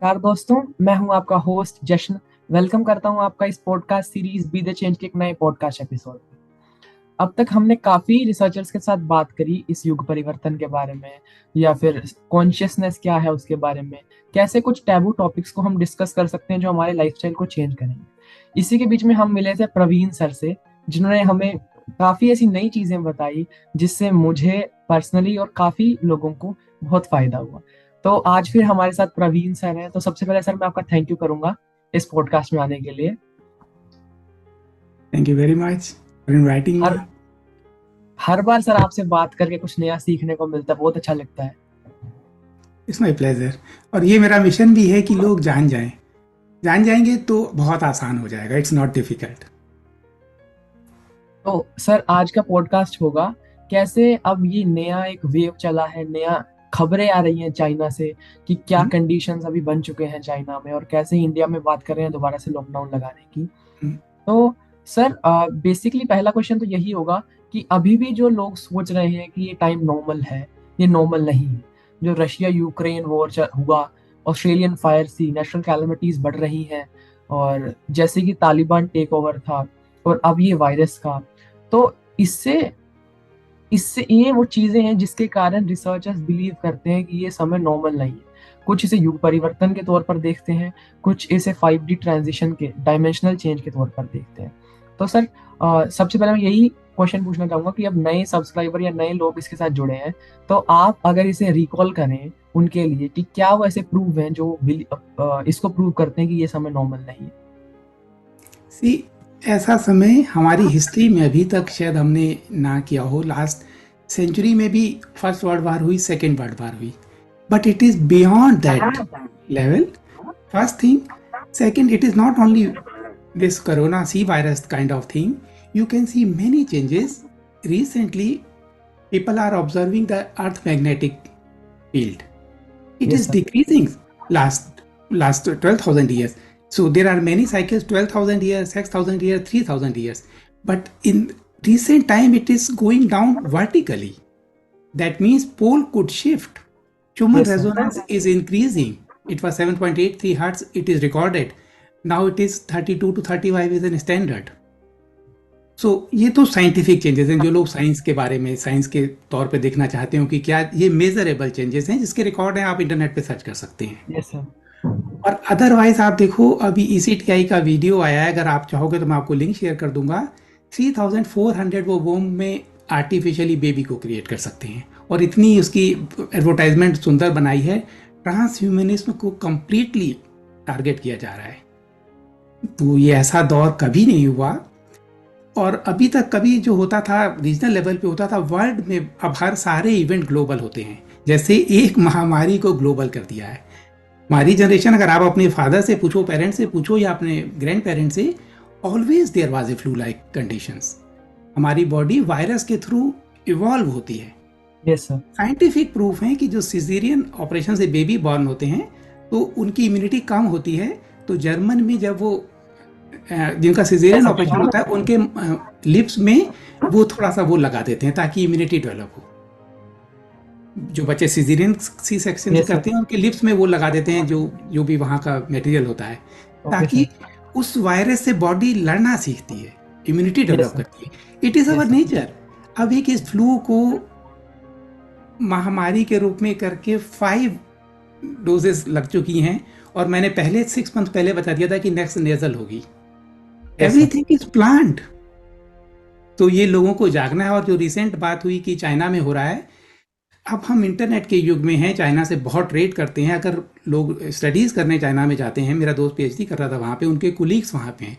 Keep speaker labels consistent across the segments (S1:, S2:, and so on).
S1: यार दोस्तों, मैं हूं आपका होस्ट जश्न। वेलकम करता हूं आपका इस podcast series be the change के एक नए पॉडकास्ट एपिसोड में। अब तक हमने काफी रिसर्चर्स के साथ बात करी इस युग परिवर्तन के बारे में, या फिर कॉन्शियसनेस क्या है उसके बारे में। कैसे कुछ टैबू टॉपिक्स को हम डिस्कस कर सकते हैं जो हमारे लाइफस्टाइल को चेंज करेंगे। इसी के बीच में हम मिले थे प्रवीण सर से, जिन्होंने हमें काफी ऐसी नई चीजें बताई जिससे मुझे पर्सनली और काफी लोगों को बहुत फायदा हुआ। तो आज फिर हमारे साथ प्रवीण सर हैं। तो सबसे पहले सर मैं आपका थैंक यू करूंगा इस पॉडकास्ट में आने के लिए।
S2: Thank you very much for inviting
S1: her
S2: me.
S1: Her bar sir आपसे बात करके कुछ नया सीखने को मिलता है, बहुत अच्छा लगता है।
S2: It's my pleasure. और ये मेरा मिशन भी है कि लोग जान जाएं। जान जाएंगे तो बहुत आसान हो जाएगा। It's not difficult.
S1: तो सर आज का पॉडकास्ट होगा कैसे अब ये नया एक वेव चला है, नया खबरें आ रही हैं चाइना से कि क्या कंडीशंस अभी बन चुके हैं चाइना में, और कैसे इंडिया में बात कर रहे हैं दोबारा से लॉकडाउन लगाने की। तो सर बेसिकली पहला क्वेश्चन तो यही होगा कि अभी भी जो लोग सोच रहे हैं कि ये टाइम नॉर्मल है, ये नॉर्मल नहीं है। जो रशिया यूक्रेन वॉर हुआ, ऑस्ट्रेलियन फायर सी, नेशनल कैलमिटीज बढ़ रही हैं, और जैसे कि तालिबान टेक ओवर था, और अब ये वायरस का। तो इससे इससे ये वो चीजें हैं जिसके कारण रिसर्चर्स बिलीव करते हैं कि ये समय नॉर्मल नहीं है। कुछ इसे युग परिवर्तन के तौर पर देखते हैं, कुछ इसे 5D ट्रांजिशन के डायमेंशनल चेंज के तौर पर देखते हैं। तो सर सबसे पहले मैं यही क्वेश्चन पूछना चाहूंगा कि अब नए सब्सक्राइबर या नए लोग इसके साथ जुड़े हैं, तो आप अगर इसे रिकॉल करें उनके लिए कि क्या वो ऐसे प्रूव हैं जो इसको प्रूव करते हैं कि ये समय नॉर्मल नहीं है।
S2: सी, ऐसा समय हमारी हिस्ट्री में अभी तक शायद हमने ना किया हो। लास्ट सेंचुरी में भी फर्स्ट वर्ल्ड वार हुई, सेकेंड वर्ल्ड वार हुई, but it is beyond that level. First thing, second, it is not only this corona c virus kind of thing. You can see many changes. Recently people are observing the earth magnetic field. It
S1: yes
S2: is
S1: sir.
S2: decreasing last 12,000 years. So there are many cycles, 12,000 years, 6,000 years, 3,000 years, but in recent time it is going down vertically. That means pole could shift. Schumann
S1: yes sir.
S2: resonance is increasing. It was 7.83 hertz, it is recorded. Now it is 32 to 35 is an standard. सो ये तो scientific changes हैं। जो लोग science के बारे में, science के तौर पे देखना चाहते हो कि क्या ये मेजरेबल चेंजेस हैं, जिसके रिकॉर्ड हैं, आप इंटरनेट पे सर्च कर सकते हैं।
S1: Yes sir.
S2: और अदरवाइज आप देखो, अभी ECTI का वीडियो आया है, अगर आप चाहोगे तो मैं आपको लिंक शेयर कर दूंगा। 3400 वो वोम में आर्टिफिशियली बेबी को क्रिएट कर सकते हैं, और इतनी उसकी एडवर्टाइजमेंट सुंदर बनाई है। ट्रांस ह्यूमनिज्म को कंप्लीटली टारगेट किया जा रहा है। तो ये ऐसा दौर कभी नहीं हुआ, और अभी तक कभी जो होता था रीजनल लेवल पे होता था, वर्ल्ड में अब हर सारे इवेंट ग्लोबल होते हैं। जैसे एक महामारी को ग्लोबल कर दिया है। हमारी जनरेशन, अगर आप अपने फादर से पूछो, पेरेंट्स से पूछो, या अपने ग्रैंड पेरेंट्स से, always there was a flu like conditions. हमारी बॉडी वायरस के थ्रू इवॉल्व होती है।
S1: Yes sir.
S2: साइंटिफिक प्रूफ है कि जो सिजेरियन ऑपरेशन से बेबी बॉर्न होते हैं तो उनकी इम्यूनिटी कम होती है। तो जर्मन में जब वो जिनका सिजेरियन ऑपरेशन होता है, उनके लिप्स में वो थोड़ा सा वो लगा देते हैं ताकि इम्यूनिटी डेवलप हो। जो बच्चे caesarean C section
S1: yes sir.
S2: करते हैं, उनके लिप्स में वो लगा देते हैं, जो जो भी वहाँ का मटेरियल होता है,
S1: ओके
S2: ताकि
S1: सर।
S2: उस वायरस से बॉडी लड़ना सीखती है, इम्यूनिटी
S1: यस
S2: डेवलप
S1: सर।
S2: करती है। It is our
S1: yes sir.
S2: Nature. अब एक इस फ्लू को महामारी के रूप में करके 5 डोजेस लग चुकी हैं, और मैंने पहले 6 मंथ पहले बता दिया था कि नेक्स्ट नेजल होगी।
S1: Yes sir.
S2: Everything is planned. तो ये लोगों को जागना है। और जो रिसेंट बात हुई कि चाइना में हो रहा है, अब हम इंटरनेट के युग में हैं, चाइना से बहुत ट्रेड करते हैं। अगर लोग स्टडीज़ करने चाइना में जाते हैं, मेरा दोस्त PhD कर रहा था वहाँ पे, उनके कुलीग्स वहाँ पे हैं,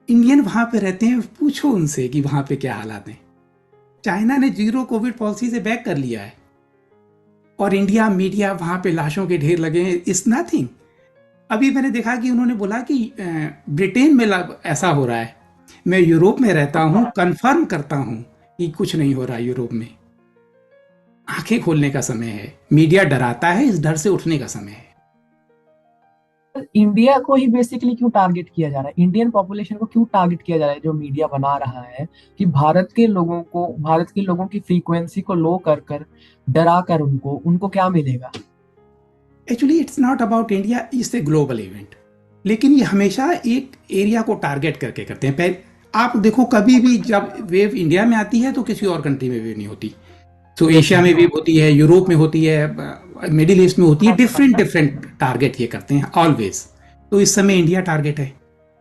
S2: इंडियन वहाँ पे रहते हैं, पूछो उनसे कि वहाँ पे क्या हालात हैं। चाइना ने जीरो कोविड पॉलिसी से बैक कर लिया है, और इंडिया मीडिया वहाँ पे लाशों के ढेर लगे हैं। It's nothing. अभी मैंने देखा कि उन्होंने बोला कि ब्रिटेन में ऐसा हो रहा है। मैं यूरोप में रहता हूँ, कंफर्म करता हूँ कि कुछ नहीं हो रहा यूरोप में। आंखें खोलने का समय है। मीडिया डराता है, इस डर से उठने का समय है।
S1: इंडिया को ही बेसिकली क्यों टारगेट किया जा रहा है, इंडियन पॉपुलेशन को क्यों टारगेट किया जा रहा है जो मीडिया बना रहा है कि भारत के लोगों की फ्रीक्वेंसी को लो कर कर डरा कर उनको उनको क्या मिलेगा।
S2: Actually it's not about India, it's a global event, लेकिन ये हमेशा एक एरिया को टारगेट करके करते हैं। पहले आप देखो, कभी भी जब वेव इंडिया में आती है तो किसी और कंट्री में वेव नहीं होती। तो एशिया में वेव होती है, यूरोप में होती है, मिडिल ईस्ट में होती है, डिफरेंट डिफरेंट टारगेट ये करते हैं ऑलवेज। तो इस समय इंडिया टारगेट है,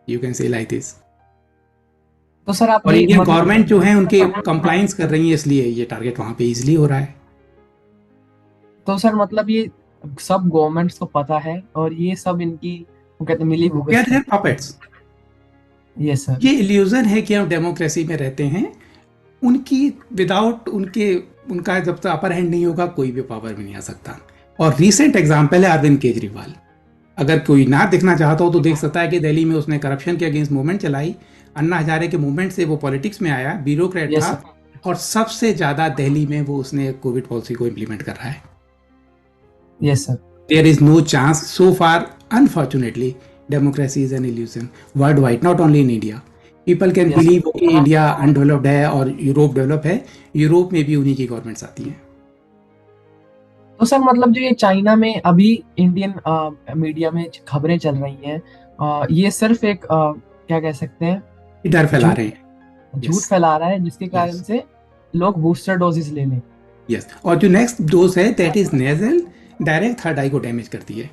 S2: you can say like this.
S1: तो सर आप
S2: और
S1: ये
S2: इंडियन
S1: मतलब
S2: गवर्नमेंट जो है उनके कंप्लायंस कर रही है, इसलिए ये टारगेट वहां पे इजिली हो रहा है।
S1: तो सर मतलब ये सब गवर्नमेंट्स को पता है और ये सब इनकी वो कहते हैं मिली भुगत
S2: क्या
S1: है।
S2: Puppets,
S1: yes sir.
S2: ये इल्यूजन है कि हम डेमोक्रेसी में रहते हैं। उनकी विदाउट उनके उनका जब तक अपर हैंड नहीं होगा कोई भी पावर में नहीं आ सकता। और रीसेंट एग्जाम्पल है अरविंद केजरीवाल। अगर कोई ना देखना चाहता हो तो देख सकता है कि दिल्ली में उसने करप्शन के अगेंस्ट मूवमेंट चलाई। अन्ना हजारे के मूवमेंट से वो पॉलिटिक्स में आया, ब्यूरोक्रेट
S1: यस
S2: था,
S1: सर।
S2: और सबसे ज्यादा दिल्ली में वो उसने कोविड पॉलिसी को इम्प्लीमेंट कर रहा है।
S1: Yes sir.
S2: There is no chance so far, unfortunately democracy is an illusion worldwide, not only in India. People can
S1: Yes.
S2: Believe कि इंडिया अनडेवलप्ड है और यूरोप डेवलप है, यूरोप में भी उन्हीं की गवर्नमेंट्स आती हैं।
S1: तो सर मतलब जो ये चाइना में अभी इंडियन मीडिया में खबरें चल रही हैं, ये सिर्फ एक क्या कह सकते हैं,
S2: डर फैला
S1: झूठ
S2: रहे हैं।
S1: झूठ
S2: Yes.
S1: फैला रहा है जिसके कारण
S2: Yes.
S1: से लोग बूस्टर डोजेस ले लें।
S2: यस, और जो नेक्स्ट डोज है that is nasal, direct third eye को डैमेज करती है।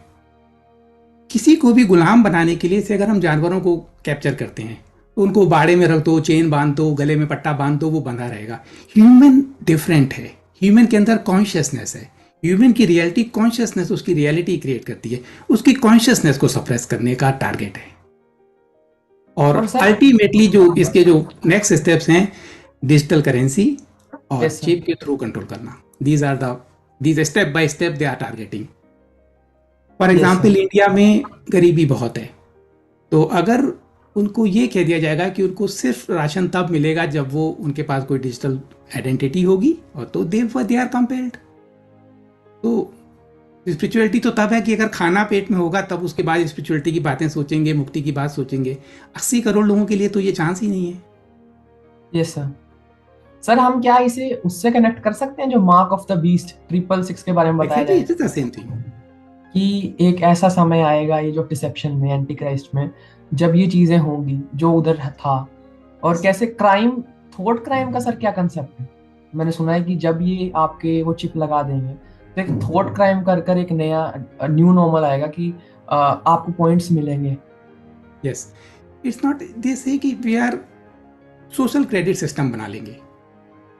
S2: किसी को भी गुलाम बनाने के लिए से अगर हम जानवरों को कैप्चर करते हैं तो उनको बाड़े में रख दो, चेन बांध दो, गले में पट्टा बांध दो, वो बंधा रहेगा। ह्यूमन डिफरेंट है, ह्यूमन के अंदर कॉन्शियसनेस है, ह्यूमन की रियलिटी कॉन्शियसनेस उसकी रियलिटी क्रिएट करती है, उसकी कॉन्शियसनेस को सप्रेस करने का टारगेट है। और
S1: और सर
S2: अल्टीमेटली जो इसके जो नेक्स्ट स्टेप्स हैं, डिजिटल करेंसी और
S1: Yes, sir.
S2: चिप के थ्रू कंट्रोल करना, these step by step they are targeting. For
S1: Yes,
S2: example
S1: sir.
S2: India में गरीबी बहुत है, तो अगर उनको ये कह दिया जाएगा कि उनको सिर्फ राशन तब मिलेगा जब वो उनके पास कोई डिजिटल आइडेंटिटी होगी, और तो दे आर कंपेल्ड। तो स्पिरिचुअलिटी तो तब है कि अगर खाना पेट में होगा तब उसके बाद स्पिरिचुअलिटी की बातें सोचेंगे, मुक्ति की बात सोचेंगे। 80 करोड़ लोगों के लिए तो ये चांस ही नहीं है।
S1: Yes sir. सर हम क्या इसे उससे कनेक्ट कर सकते हैं जो मार्क ऑफ द बीस्ट 666 के बारे में बताया जाए
S2: it is the same thing
S1: कि एक ऐसा समय आएगा, ये जो डिसेप्शन में, एंटी क्राइस्ट में, जब ये चीजें होंगी जो उधर था। और कैसे क्राइम, थॉट क्राइम का सर क्या कंसेप्ट है? मैंने सुना है कि जब ये आपके वो चिप लगा देंगे तो एक थॉट क्राइम कर कर एक नया न्यू नॉर्मल आएगा कि आपको पॉइंट्स मिलेंगे।
S2: Yes, it's not they say कि we are social credit system बना लेंगे।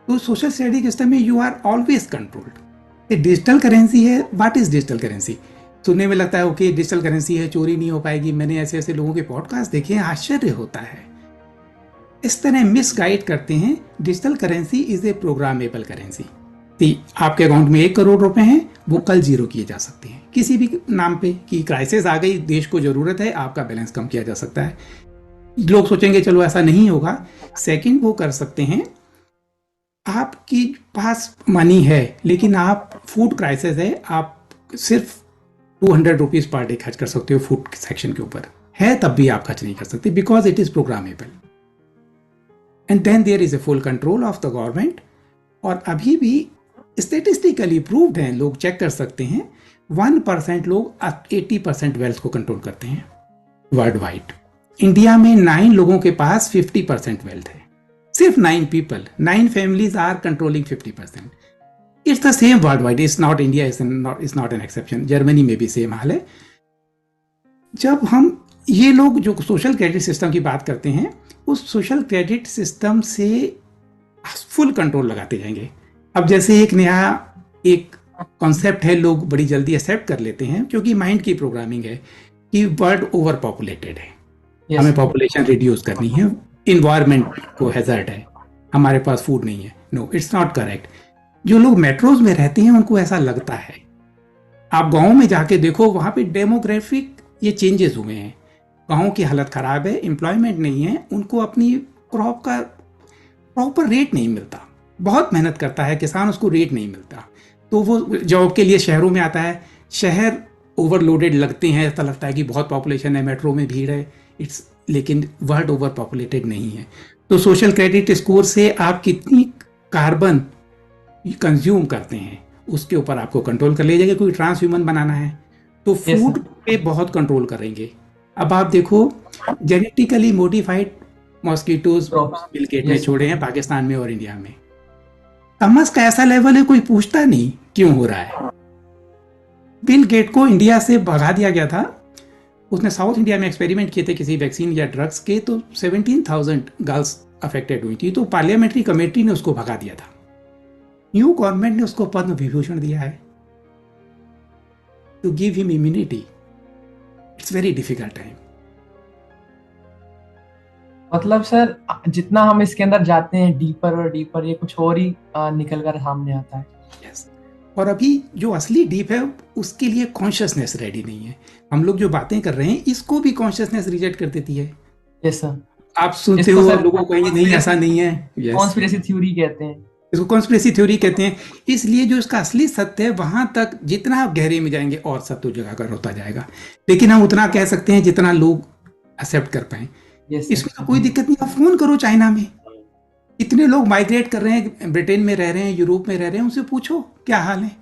S2: तो सोशल क्रेडिट सिस्टम में यू आर ऑलवेज कंट्रोल्ड। ये डिजिटल करेंसी है। What is digital currency? सुनने में लगता है ओके डिजिटल करेंसी है, चोरी नहीं हो पाएगी। मैंने ऐसे ऐसे लोगों के पॉडकास्ट देखे हैं, आश्चर्य होता है। इस तरह मिसगाइड करते हैं। Digital currency is a programmable currency. आपके अकाउंट में 1 करोड़ रुपए हैं, वो कल जीरो किए जा सकते हैं किसी भी नाम पे कि क्राइसिस आ गई, देश को जरूरत है, आपका बैलेंस कम किया जा सकता है। लोग सोचेंगे चलो ऐसा नहीं होगा। सेकंड, वो कर सकते हैं, आपकी पास मनी है लेकिन आप फूड क्राइसिस है, आप सिर्फ 200 रुपीज पर डे खर्च कर सकते हो फूड सेक्शन के ऊपर है, तब भी आप खर्च नहीं कर सकते because it is programmable. And then there is a full control of the government. और अभी भी स्टेटिस्टिकली प्रूव्ड है, लोग चेक कर सकते हैं, 1% लोग 80% वेल्थ को कंट्रोल करते हैं वर्ल्ड वाइड। इंडिया में 9 लोगों के पास 50% वेल्थ है, सिर्फ 9 people, 9 families are controlling 50%। It's the same world wide, it's not India, it's not an exception. Germany में भी सेम हाल है। जब हम ये लोग जो सोशल क्रेडिट सिस्टम की बात करते हैं, उस सोशल क्रेडिट सिस्टम से फुल कंट्रोल लगाते जाएंगे। अब जैसे एक नया एक कॉन्सेप्ट है, लोग बड़ी जल्दी एक्सेप्ट कर लेते हैं क्योंकि माइंड की प्रोग्रामिंग है कि वर्ल्ड ओवर पॉपुलेटेड है,
S1: Yes.
S2: हमें पॉपुलेशन रिड्यूस करनी है, इन्वायरमेंट को हैजर्ड है, हमारे पास फूड नहीं है। No, it's not correct. जो लोग मेट्रोज में रहते हैं उनको ऐसा लगता है। आप गाँव में जाके देखो, वहाँ पे डेमोग्राफिक ये चेंजेस हुए हैं। गाँव की हालत खराब है, एम्प्लॉयमेंट नहीं है, उनको अपनी क्रॉप का प्रॉपर रेट नहीं मिलता। बहुत मेहनत करता है किसान, उसको रेट नहीं मिलता, तो वो जॉब के लिए शहरों में आता है। शहर ओवरलोडेड लगते हैं, ऐसा लगता है कि बहुत पॉपुलेशन है, मेट्रो में भीड़ है, लेकिन वर्ल्ड ओवर पॉपुलेटेड नहीं है। तो सोशल क्रेडिट स्कोर से आप कितनी कार्बन कंज्यूम करते हैं उसके ऊपर आपको कंट्रोल कर लिया जाएगा। कोई ट्रांस ह्यूमन बनाना है, तो
S1: यस
S2: फूड
S1: सर।
S2: पे बहुत कंट्रोल करेंगे। अब आप देखो, genetically modified mosquitoes
S1: crops.
S2: Bill Gate ने
S1: यस सर।
S2: छोड़े हैं पाकिस्तान में और इंडिया में। तमस का ऐसा लेवल है, कोई पूछता नहीं क्यों हो रहा है। बिल गेट को इंडिया से भगा दिया गया था। उसने साउथ इंडिया में एक्सपेरिमेंट किए थे किसी वैक्सीन या ड्रग्स के, तो 17,000 गर्ल्स अफेक्टेड हुई थी, तो पार्लियामेंट्री कमेटी ने उसको भगा दिया था। न्यू गवर्नमेंट ने उसको पद्म विभूषण दिया है to give him immunity. It's very difficult time.
S1: मतलब सर जितना हम इसके अंदर जाते हैं डीपर और डीपर, ये कुछ और ही निकल कर सामने आता है।
S2: यस। और अभी जो असली डीप है उसके लिए कॉन्शियसनेस रेडी नहीं है। हम लोग जो बातें कर रहे हैं इसको भी कॉन्शियसनेस रिजेक्ट कर देती है।
S1: Yes sir.
S2: आप सुनते
S1: इसको
S2: हो और
S1: सर
S2: लोगों को कहेंगे नहीं ऐसा नहीं है। यस,
S1: कॉन्स्पिरेसी थ्योरी कहते हैं।
S2: इसको कॉन्स्पिरेसी थ्योरी कहते हैं। इसलिए जो इसका असली सत्य है वहां तक जितना आप गहरे में जाएंगे और सत्य उजागर होता जाएगा, लेकिन हम उतना कह सकते हैं जितना लोग एक्सेप्ट कर पाए।
S1: यस
S2: इसमें
S1: सर।
S2: तो कोई दिक्कत नहीं। आप फोन करो चाइना में, इतने लोग माइग्रेट कर रहे हैं, ब्रिटेन में रह रहे हैं, यूरोप में रह रहे हैं, उनसे पूछो क्या हाल है।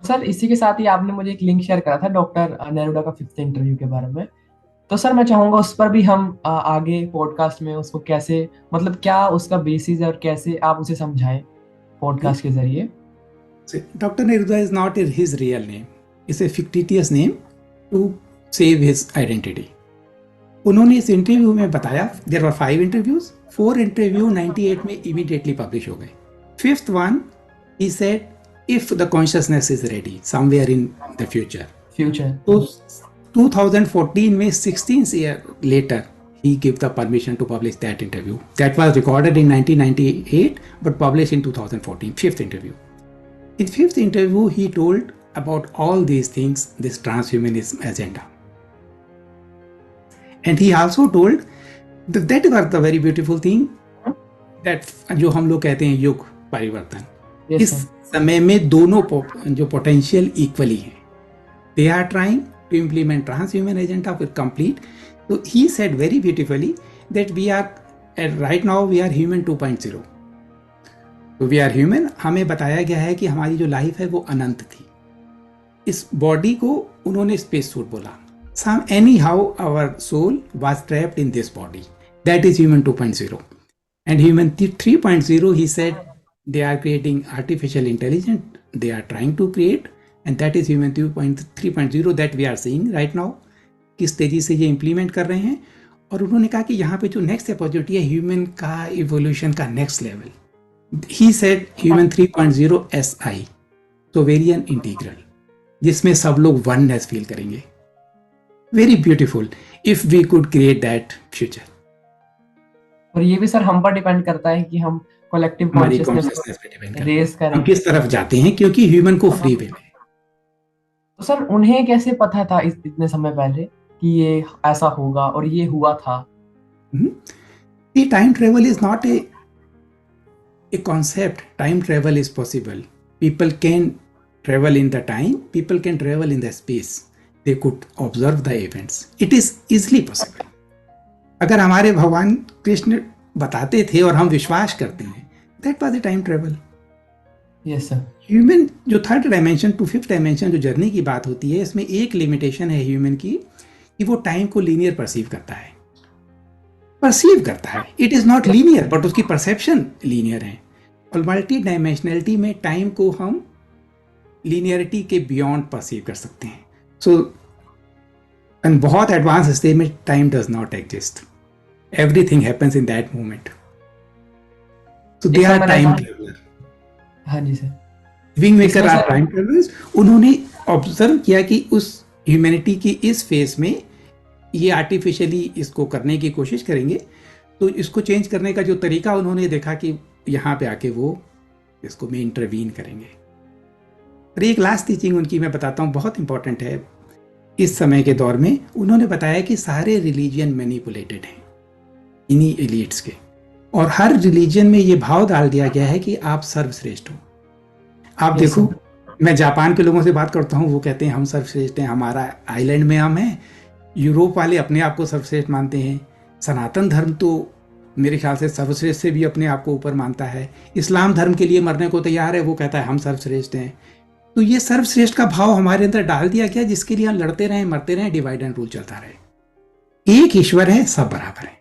S1: सर इसी के साथ ही आपने मुझे एक लिंक शेयर करा था डॉक्टर नेरुडा का 5th इंटरव्यू के बारे में। तो सर मैं चाहूंगा उस पर भी हम आगे पॉडकास्ट में उसको कैसे, मतलब क्या उसका बेसिस है और कैसे आप उसे समझाएं पॉडकास्ट के जरिए।
S2: Dr. Neruda is not his real name. It's a fictitious name to save his identity. उन्होंने इस इंटरव्यू में बताया, देयर वर 5 इंटरव्यूज, 4 इंटरव्यू 98 में इमीडिएटली पब्लिश हो गए। 5th one he said if the consciousness is ready somewhere in the future.
S1: Future.
S2: तो 2014 में 16 year later he gave the permission to publish that interview. That was recorded in 1998 but published in 2014, 5th interview. In 5th interview, he told about all these things, this transhumanism agenda. And he also told that was the very beautiful thing, that जो हम लोग कहते हैं युग परिवर्तन,
S1: Yes,
S2: इस
S1: sir.
S2: समय में दोनों जो पोटेंशियल इक्वली हैं। They are trying to implement transhuman agenda with complete. So he said very beautifully that we are right now we are human 2.0. तो वी आर ह्यूमन। हमें बताया गया है कि हमारी जो लाइफ है वो अनंत थी। इस बॉडी को उन्होंने स्पेस सूट बोला। Some anyhow our soul was trapped in this body, that is human 2.0। And human 3.0 he said they are creating artificial intelligence, they are trying to create, and that is human 3.0 that we are seeing right now. किस तेजी से ये implement कर रहे हैं। और उन्होंने कहा कि यहाँ पे जो नेक्स्ट अपॉर्चुनिटी है ह्यूमन का इवोल्यूशन का next level, he said human 3.0 SI, sovereign integral, जिसमें सब लोग वननेस फील करेंगे। Very beautiful if we could create that future.
S1: और ये भी सर हम पर डिपेंड करता है कि हम कलेक्टिव
S2: हमारी
S1: कॉन्शियसनेस
S2: कॉन्शियसनेस पे डिपेंड
S1: रेज
S2: करता है
S1: करें।
S2: हम किस तरफ जाते हैं, क्योंकि ह्यूमन को फ्री विल है।
S1: तो सर उन्हें कैसे पता था इतने समय पहले कि ये ऐसा होगा और ये हुआ था?
S2: Time travel is not a concept. Time travel is possible. People can travel in the time, people can travel in the space, they could observe the events. It is easily possible. अगर हमारे भगवान कृष्ण बताते थे और हम विश्वास करते हैं, that was a time travel.
S1: Yes sir.
S2: Human जो 3rd dimension to 5th dimension जो जर्नी की बात होती है, इसमें एक लिमिटेशन है ह्यूमन की कि वो टाइम को लीनियर परसीव करता है। It is not linear but उसकी परसेप्शन लीनियर है। और मल्टी डायमेंशनलिटी में टाइम को हम लीनियरिटी के बियॉन्ड परसीव कर सकते हैं। सो एंड बहुत एडवांस स्टेज में time does not exist, everything happens in that moment. So they are time traveller.
S1: हाँ जी sir.
S2: Wing maker are time travellers. उन्होंने ऑब्जर्व किया कि उस ह्यूमैनिटी की इस फेज में ये आर्टिफिशियली इसको करने की कोशिश करेंगे, तो इसको चेंज करने का जो तरीका उन्होंने देखा कि यहाँ पे आके वो इसको में इंटरवीन करेंगे। और एक लास्ट टीचिंग उनकी मैं बताता हूँ, बहुत इंपॉर्टेंट है इस समय के दौर में। उन्होंने बताया कि सारे रिलीजन मैनिपुलेटेड हैं इन्हीं एलिट्स के, और हर रिलीजन में ये भाव डाल दिया गया है कि आप सर्वश्रेष्ठ हो। आप देखो, मैं जापान के लोगों से बात करता हूँ, वो कहते हैं हम सर्वश्रेष्ठ हैं, हमारा आइलैंड में हम हैं। यूरोप वाले अपने आप को सर्वश्रेष्ठ मानते हैं। सनातन धर्म तो मेरे ख्याल से सर्वश्रेष्ठ से भी अपने आप को ऊपर मानता है। इस्लाम धर्म के लिए मरने को तैयार है, वो कहता है हम सर्वश्रेष्ठ हैं। तो ये सर्वश्रेष्ठ का भाव हमारे अंदर डाल दिया गया, जिसके लिए हम लड़ते रहे, मरते रहे, डिवाइड एंड रूल चलता रहे। एक ईश्वर है, सब बराबर है।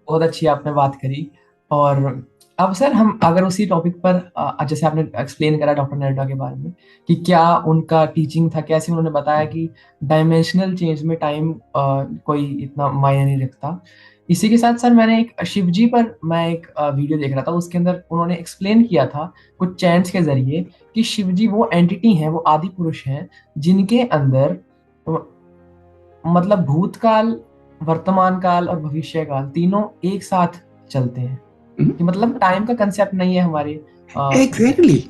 S1: बहुत अच्छी आपने बात करी। और अब सर हम अगर उसी टॉपिक पर जैसे आपने एक्सप्लेन करा डॉक्टर नेरुदा के बारे में कि क्या उनका टीचिंग था, कैसे उन्होंने बताया कि डायमेंशनल चेंज में टाइम कोई इतना मायने नहीं रखता। इसी के साथ सर मैंने एक शिव जी पर मैं एक वीडियो देख रहा था, उसके अंदर उन्होंने एक्सप्लेन किया था कुछ चैंट्स के जरिए कि शिव जी वो एंटिटी हैं, वो आदि पुरुष हैं जिनके अंदर मतलब भूतकाल, वर्तमान काल और भविष्य काल तीनों एक साथ चलते हैं। कि मतलब टाइम का कंसेप्ट नहीं है हमारे
S2: एग्जैक्टली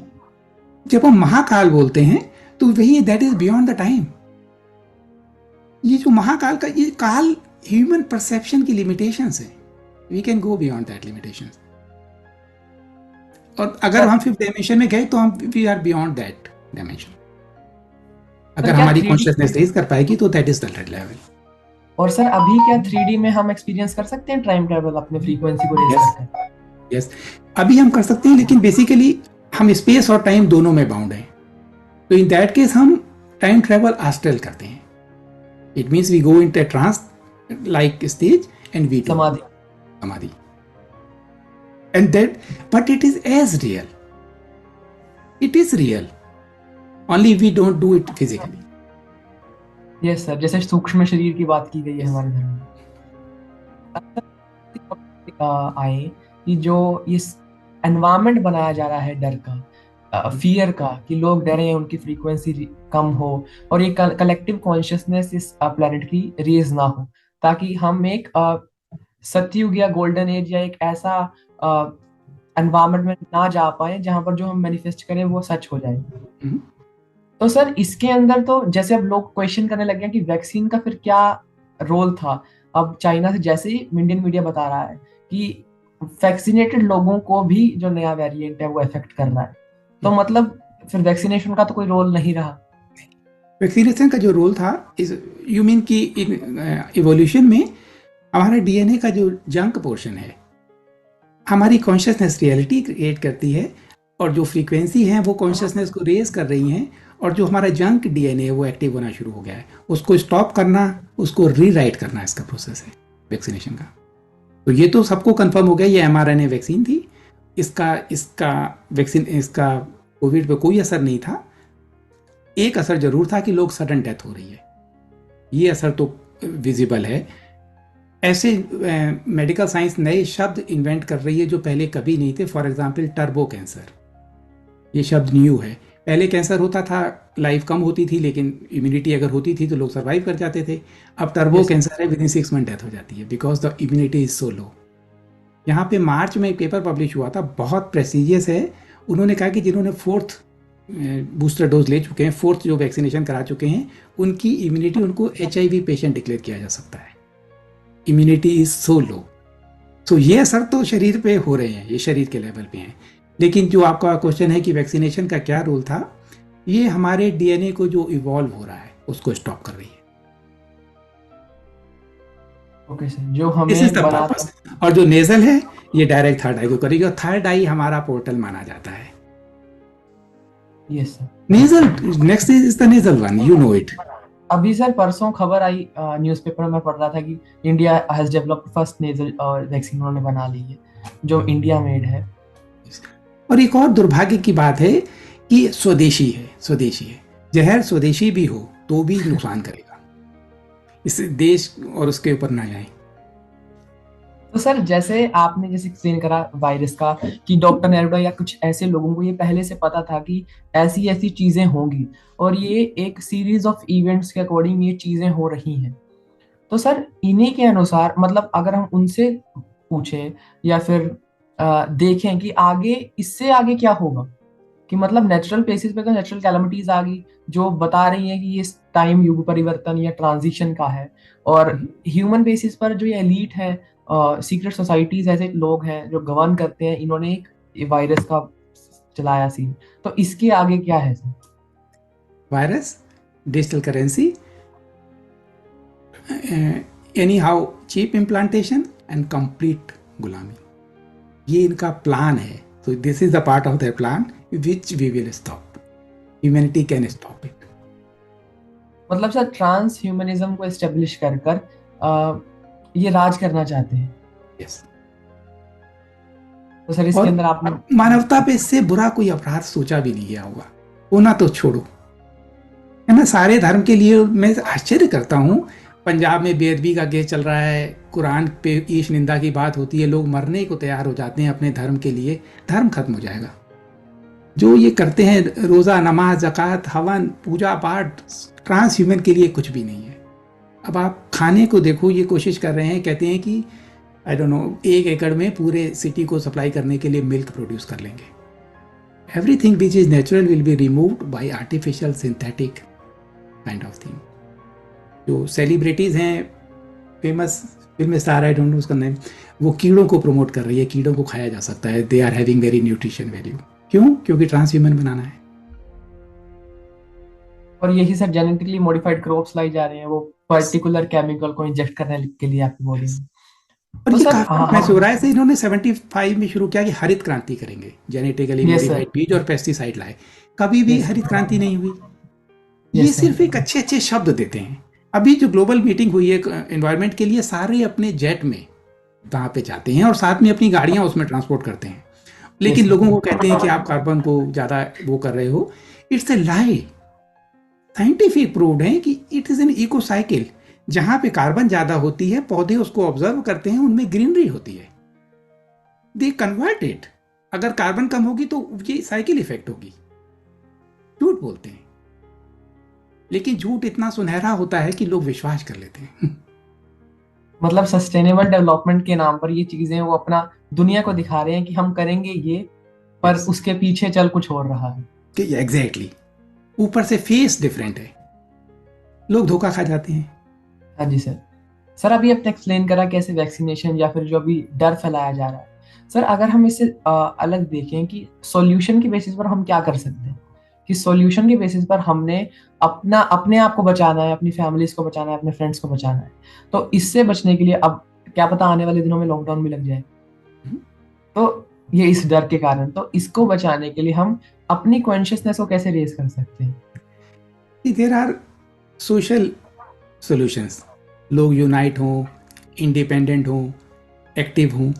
S2: जब हम महाकाल बोलते हैं तो वही that is beyond the time. ये जो महाकाल का ये काल ह्यूमन परसेप्शन की लिमिटेशंस है, we can go beyond that limitations. और अगर हम फिफ्थ डायमेंशन में गए तो हम we are beyond that dimension. अगर
S1: क्या
S2: हमारी
S1: 3D
S2: कॉन्शियसनेस रेज कर पाएगी तो that is the red level.
S1: और सर अभी क्या 3D में हम एक्सपीरियंस कर सकते हैं टाइम ट्रेवल अपने फ्रीक्वेंसी को रेज
S2: यस
S1: करके?
S2: यस, अभी हम कर सकते हैं, लेकिन बेसिकली हम स्पेस और टाइम दोनों में बाउंड हैं। तो इन दैट केस हम टाइम ट्रेवल आस्ट्रल करते हैं। It means we go in trance like stage and we do
S1: samadhi.
S2: samadhi, and that but it is as real, it is real, only we don't do it physically.
S1: Yes sir, जैसे सूक्ष्म शरीर की बात की गई है हमारे धर्म में। आए कि जो इस एनवायरनमेंट बनाया जा रहा है डर का, फियर का, कि लोग डरे, उनकी फ्रीक्वेंसी कम हो और ये कलेक्टिव कॉन्शियसनेस इस प्लेनेट की रेज ना हो, ताकि हम एक सतयुग या गोल्डन एज या एक ऐसा एनवायरनमेंट में ना जा पाए जहां पर जो हम मैनिफेस्ट करें वो सच हो जाए। तो सर इसके अंदर तो जैसे अब लोग क्वेश्चन करने लगे हैं कि वैक्सीन का फिर क्या रोल था। अब चाइना से जैसे ही इंडियन मीडिया बता रहा है कि वैक्सीनेटेड लोगों को भी जो नया वेरिएंट है वो इफेक्ट कर रहा है, तो मतलब फिर वैक्सीनेशन का तो कोई रोल नहीं रहा।
S2: वैक्सीनेशन का जो रोल था इस यू मीन कि इवोल्यूशन में हमारा डीएनए का जो जंक पोर्शन है, हमारी कॉन्शियसनेस रियलिटी क्रिएट करती है, और जो फ्रीक्वेंसी है वो कॉन्शियसनेस को रेज कर रही हैं, और जो हमारा जंक डीएनए है वो एक्टिव होना शुरू हो गया है। उसको स्टॉप करना, उसको रीराइट करना, इसका प्रोसेस है वैक्सीनेशन का। तो ये तो सबको कंफर्म हो गया, ये एमआरएनए वैक्सीन थी। इसका इसका वैक्सीन इसका कोविड पे कोई असर नहीं था। एक असर जरूर था कि लोग सडन डेथ हो रही है, ये असर तो विजिबल है। ऐसे मेडिकल साइंस नए शब्द इन्वेंट कर रही है जो पहले कभी नहीं थे। फॉर एग्जांपल टर्बो कैंसर, ये शब्द न्यू है। पहले कैंसर होता था, लाइफ कम होती थी, लेकिन इम्यूनिटी अगर होती थी तो लोग सर्वाइव कर जाते थे। अब टर्बो कैंसर है, विद इन 6 मंथ डेथ हो जाती है, because the immunity is so low. यहाँ पे मार्च में एक पेपर पब्लिश हुआ था, बहुत प्रेस्टिजियस है। उन्होंने कहा कि जिन्होंने 4th बूस्टर डोज ले चुके हैं, 4th जो वैक्सीनेशन करा चुके हैं, उनकी इम्यूनिटी, उनको HIV पेशेंट डिक्लेयर किया जा सकता है। इम्यूनिटी इज सो लो। तो ये असर तो शरीर पे हो रहे हैं, ये शरीर के लेवल पे हैं। लेकिन जो आपका क्वेश्चन है कि वैक्सीनेशन का क्या रोल था, ये हमारे डीएनए को जो इवॉल्व हो रहा है उसको स्टॉप कर रही है।
S1: ओके सर, जो हमें
S2: दिस इज द पर्पस। और जो नेजल है ये डायरेक्ट थर्ड आई को करेगी, और थर्ड आई हमारा पोर्टल माना जाता है।
S1: Yes sir.
S2: Nasal next is the nasal one, you know it.
S1: अभी सर परसों खबर आई, न्यूज़पेपर में पढ़ रहा था कि India has developed first nasal vaccine उन्होंने बना ली है जो इंडिया मेड है।
S2: और एक और दुर्भाग्य की बात है कि स्वदेशी है, स्वदेशी है। जहर स्वदेशी भी हो तो भी नुकसान करेगा, इस देश और उसके ऊपर ना जाए।
S1: तो सर जैसे आपने जैसे एक्सप्लेन करा वायरस का कि डॉक्टर नेरुडा या कुछ ऐसे लोगों को ये पहले से पता था कि ऐसी ऐसी चीजें होंगी और ये एक सीरीज ऑफ इवेंट्स के अकॉर्डिंग ये चीजें हो रही हैं। तो सर इन्हीं के अनुसार मतलब अगर हम उनसे पूछें या फिर देखें कि आगे इससे आगे क्या होगा, कि मतलब नेचुरल बेसिस पे तो नेचुरल कैलामिटीज आ गई जो बता रही हैं कि ये टाइम युग परिवर्तन या ट्रांजिशन का है, और ह्यूमन बेसिस पर जो ये एलीट है, सीक्रेट सोसाइटीज ऐसे लोग हैं जो गवर्न करते हैं, इन्होंने एक वायरस का चलाया सीन। तो इसके आगे क्या है sir?
S2: Virus, digital currency, anyhow chip implantation and complete गुलामी, ये इनका प्लान है। तो this is the part of their plan. which we will stop. Humanity can stop it.
S1: मतलब सर ट्रांस ह्यूमनिज्म को एस्टेब्लिश कर कर ये राज करना चाहते हैं।
S2: Yes.
S1: तो सर इसके
S2: और
S1: अंदर आपने
S2: मानवता पे इससे बुरा कोई अपराध सोचा भी नहीं गया होगा, होना तो छोड़ो, है ना। सारे धर्म के लिए मैं आश्चर्य करता हूँ, पंजाब में बेअदबी का केस चल रहा है, कुरान पे ईश निंदा की बात होती है, लोग मरने को तैयार हो जाते हैं अपने धर्म के लिए, धर्म खत्म हो जाएगा। जो ये करते हैं रोज़ा, नमाज, ज़कात, हवन, पूजा पाठ, ट्रांस ह्यूमन के लिए कुछ भी नहीं है। अब आप खाने को देखो, ये कोशिश कर रहे हैं, कहते हैं कि आई डोंट नो 1 एकड़ में पूरे सिटी को सप्लाई करने के लिए मिल्क प्रोड्यूस कर लेंगे। Everything which is natural will be removed by artificial synthetic kind of thing. जो सेलिब्रिटीज हैं, famous film star, I don't know उसका नेम, वो कीड़ों को प्रमोट कर रही है, कीड़ों को खाया जा सकता है, they are having very nutrition value. क्यों? क्योंकि ट्रांस ह्यूमन बनाना है।
S1: और यही सर जेनेटिकली मॉडिफाइड क्रॉप्स लाई जा रहे हैं, वो पर्टिकुलर केमिकल को इंजेक्ट करने के लिए आपकी बॉडी में।
S2: और
S1: तो
S2: ये
S1: सर
S2: काफी मैच हो रहा है। से इन्होंने 75 में शुरू किया कि हरित क्रांति करेंगे, जेनेटिकली
S1: यस सर,
S2: मॉडिफाइड बीज और पेस्टिसाइड लाए, कभी भी
S1: यस
S2: हरित
S1: सर,
S2: क्रांति नहीं हुई। ये
S1: यस
S2: सिर्फ
S1: सर,
S2: एक अच्छे अच्छे शब्द देते हैं। अभी जो ग्लोबल मीटिंग हुई है एनवायरनमेंट के लिए, सारे अपने जेट में वहां पे जाते हैं और साथ में अपनी गाड़ियां उसमें ट्रांसपोर्ट करते हैं, लेकिन
S1: यस
S2: लोगों को
S1: सर,
S2: कहते हैं कि आप कार्बन को ज्यादा वो कर रहे हो। It's a lie. Scientific proved है कि it is an eco cycle. जहां पे कार्बन ज्यादा होती है, पौधे उसको ऑब्जर्व करते हैं, उनमें ग्रीनरी होती है, दे कन्वर्ट इट। अगर कार्बन कम होगी तो ये साइकिल इफेक्ट होगी। झूठ बोलते हैं, लेकिन झूठ इतना सुनहरा होता है कि लोग विश्वास कर लेते हैं।
S1: मतलब सस्टेनेबल डेवलपमेंट के नाम पर ये चीजें वो अपना दुनिया को दिखा रहे हैं कि हम करेंगे ये, पर
S2: Yes.
S1: उसके पीछे चल कुछ और रहा है।
S2: कि एग्जैक्टली ऊपर से फेस डिफरेंट है, लोग धोखा खा जाते हैं।
S1: हाँ जी सर। सर अभी आपने एक्सप्लेन करा कैसे वैक्सीनेशन या फिर जो अभी डर फैलाया जा रहा है। सर अगर हम इसे अलग देखें कि सॉल्यूशन की बेसिस पर हम क्या कर सकते हैं, कि सॉल्यूशन के बेसिस पर हमने अपने आप को बचाना है, अपनी फैमिलीज को बचाना है, अपने फ्रेंड्स को बचाना है। तो इससे बचने के लिए अब क्या पता आने वाले दिनों में लॉकडाउन भी लग जाए, तो ये इस डर के कारण, तो इसको बचाने के लिए हम अपनी कॉन्शियसनेस को कैसे रेज कर सकते हैं?
S2: There are social solutions. लोग यूनाइट हों, इंडिपेंडेंट हों, एक्टिव हों।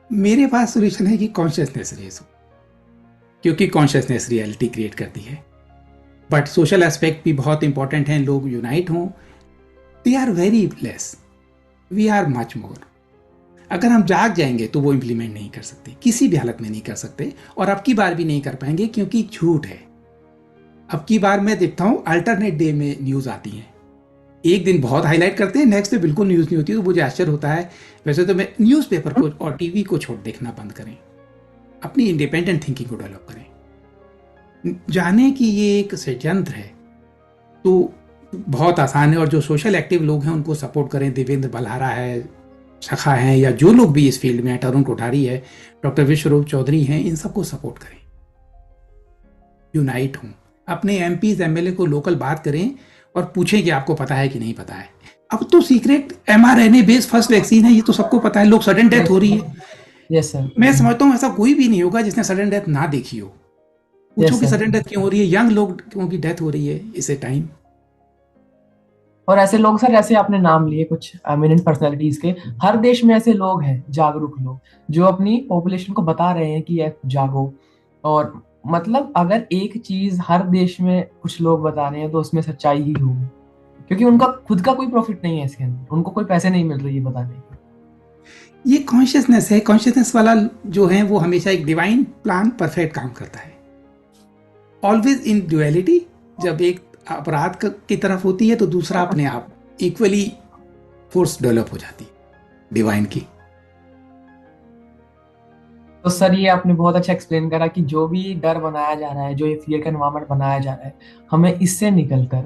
S2: मेरे पास सॉल्यूशन है कि कॉन्शियसनेस रेज हो, क्योंकि कॉन्शियसनेस रियलिटी क्रिएट करती है। बट सोशल एस्पेक्ट भी बहुत इंपॉर्टेंट हैं। लोग यूनाइट हों, they are very less, we are much more. अगर हम जाग जाएंगे तो वो इम्प्लीमेंट नहीं कर सकते, किसी भी हालत में नहीं कर सकते, और अब की बार भी नहीं कर पाएंगे, क्योंकि झूठ है। अब की बार मैं देखता हूँ अल्टरनेट डे में न्यूज आती है, एक दिन बहुत हाईलाइट करते हैं, नेक्स्ट डे बिल्कुल न्यूज नहीं होती, तो मुझे आश्चर्य होता है। वैसे तो मैं न्यूज़पेपर को और टीवी को छोड़ देखना बंद करें, अपनी इंडिपेंडेंट थिंकिंग को डेवलप करें। जाने कि ये एक षड्यंत्र है तो बहुत आसान है, और जो सोशल एक्टिव लोग हैं उनको सपोर्ट करें। देवेंद्र बल्हारा है, सखा हैं, या जो लोग भी इस फील्ड में हैं, तरुण कोठारी है, डॉक्टर विश्वरूप चौधरी हैं, इन सबको सपोर्ट करें, यूनाइट हों। अपने एमपीज एमएलए को लोकल बात करें और पूछें कि आपको पता है कि नहीं पता है। अब तो secret mRNA based first vaccine है, ये तो सबको पता है। लोग सडन डेथ हो रही है,
S1: यस सर।
S2: मैं समझता हूँ ऐसा कोई भी नहीं होगा जिसने सडन डेथ ना देखी हो। पूछो
S1: Yes,
S2: कि
S1: sir.
S2: सडन डेथ क्यों हो रही है, यंग लोग क्योंकि डेथ हो रही है इसे टाइम।
S1: और ऐसे लोग सर, जैसे आपने नाम लिए कुछ एमिनेंट पर्सनालिटीज के, हर देश में ऐसे लोग हैं, जागरूक लोग, जो अपनी पॉपुलेशन को बता रहे हैं कि ये जागो। और मतलब अगर एक चीज हर देश में कुछ लोग बता रहे हैं तो उसमें सच्चाई ही होगी, क्योंकि उनका खुद का कोई प्रॉफिट नहीं है इसके अंदर, उनको कोई पैसे नहीं मिल रही है बताने के।
S2: ये कॉन्शियसनेस है। कॉन्शियसनेस वाला जो है वो हमेशा एक डिवाइन प्लान परफेक्ट काम करता है, ऑलवेज इन ड्युअलिटी। जब एक अपराध की तरफ होती है तो दूसरा अपने आप इक्वली फोर्स डेवलप हो जाती है डिवाइन की।
S1: तो सर ये आपने बहुत अच्छा एक्सप्लेन करा कि जो भी डर बनाया जा रहा है, जो ये फियर का एनवायरनमेंट बनाया जा रहा है, हमें इससे निकलकर,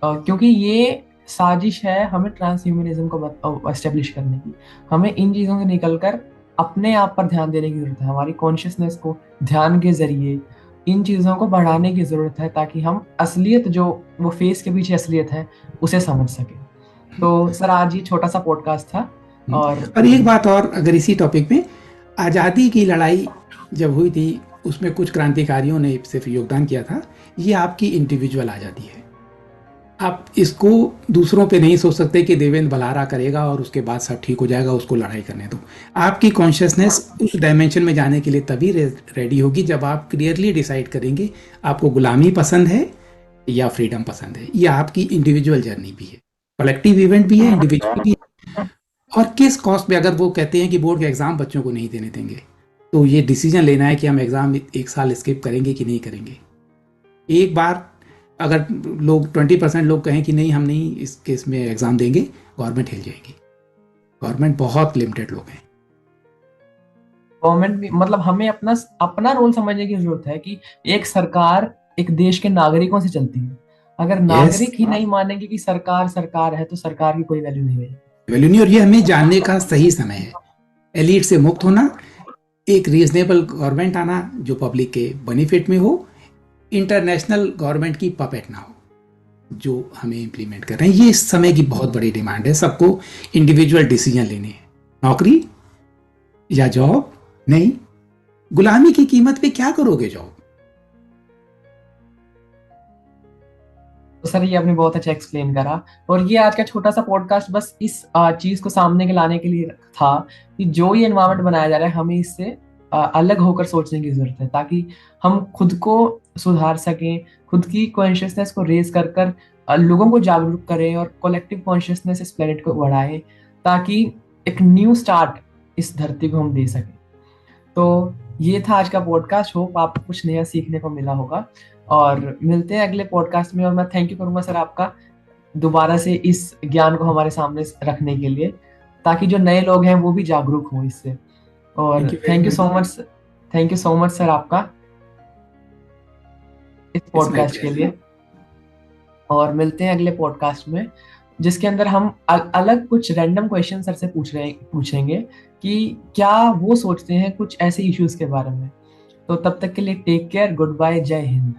S1: क्योंकि ये साजिश है हमें ट्रांसह्यूमनिज्म को एस्टेब्लिश करने की, हमें इन चीजों से निकलकर अपने आप पर ध्यान देने की जरूरत है। हमारी कॉन्शियसनेस को ध्यान के जरिए इन चीजों को बढ़ाने की जरूरत है, ताकि हम असलियत, जो वो फेस के पीछे असलियत है, उसे समझ सके। तो सर आज ये छोटा सा पॉडकास्ट था। और
S2: एक बात और, अगर इसी टॉपिक में, आज़ादी की लड़ाई जब हुई थी उसमें कुछ क्रांतिकारियों ने सिर्फ योगदान किया था, ये आपकी इंडिविजुअल आज़ादी है। आप इसको दूसरों पे नहीं सोच सकते कि देवेंद्र भलारा करेगा और उसके बाद सब ठीक हो जाएगा, उसको लड़ाई करने दो। आपकी कॉन्शियसनेस उस डायमेंशन में जाने के लिए तभी रेडी होगी जब आप क्लियरली डिसाइड करेंगे आपको गुलामी पसंद है या फ्रीडम पसंद है। ये आपकी इंडिविजुअल जर्नी भी है, कलेक्टिव इवेंट भी है, इंडिविजुअल भी है। और किस कॉस्ट पे, अगर वो कहते हैं कि बोर्ड के एग्जाम बच्चों को नहीं देने देंगे, तो ये डिसीजन लेना है कि हम एग्जाम एक साल स्किप करेंगे कि नहीं करेंगे। एक बार अगर लोग 20% लोग कहें कि नहीं हम नहीं इस केस में एग्जाम देंगे, गवर्नमेंट हिल जाएगी। गवर्नमेंट बहुत लिमिटेड लोग हैं।
S1: गवर्नमेंट भी मतलब हमें अपना अपना रोल समझने की जरूरत है कि एक सरकार एक देश के नागरिकों से चलती है। अगर नागरिक ही नहीं मानेंगे कि सरकार सरकार है, तो सरकार की कोई वैल्यू नहीं है।
S2: वैल्यू नहीं, और ये हमें जानने का सही समय है। एलिट से मुक्त होना, एक रीजनेबल गवर्नमेंट आना जो पब्लिक के बेनिफिट में हो, इंटरनेशनल गवर्नमेंट की पपेट ना हो जो हमें इम्प्लीमेंट कर रहे हैं। ये इस समय की बहुत बड़ी डिमांड है। सबको इंडिविजुअल डिसीजन लेने हैं, नौकरी या जॉब नहीं। गुलामी की कीमत पे क्या करोगे जॉब?
S1: तो सर, ये आपने बहुत अच्छा एक्सप्लेन करा, और ये आज का छोटा सा पॉडकास्ट बस इस चीज को सामने के लाने के लिए था कि जो ये एनवायरनमेंट बनाया जा रहा है, हमें इससे अलग होकर सोचने की जरूरत है, ताकि हम खुद को सुधार सकें, खुद की कॉन्शियसनेस को रेज कर कर लोगों को जागरूक करें और कलेक्टिव कॉन्शियसनेस इस प्लेनेट को बढ़ाएं, ताकि एक न्यू स्टार्ट इस धरती को हम दे सकें। तो ये था आज का पॉडकास्ट। होप आपको कुछ नया सीखने को मिला होगा, और मिलते हैं अगले पॉडकास्ट में। और मैं थैंक यू करूंगा सर आपका दोबारा से इस ज्ञान को हमारे सामने रखने के लिए, ताकि जो नए लोग हैं वो भी जागरूक हों इससे। और thank you so much, thank you so much sir आपका इस पॉडकास्ट के लिए। और मिलते हैं अगले पॉडकास्ट में, जिसके अंदर हम अलग कुछ रैंडम क्वेश्चन सर से पूछेंगे कि क्या वो सोचते हैं कुछ ऐसे इश्यूज के बारे में। तो तब तक के लिए टेक केयर, गुड बाय, जय हिंद।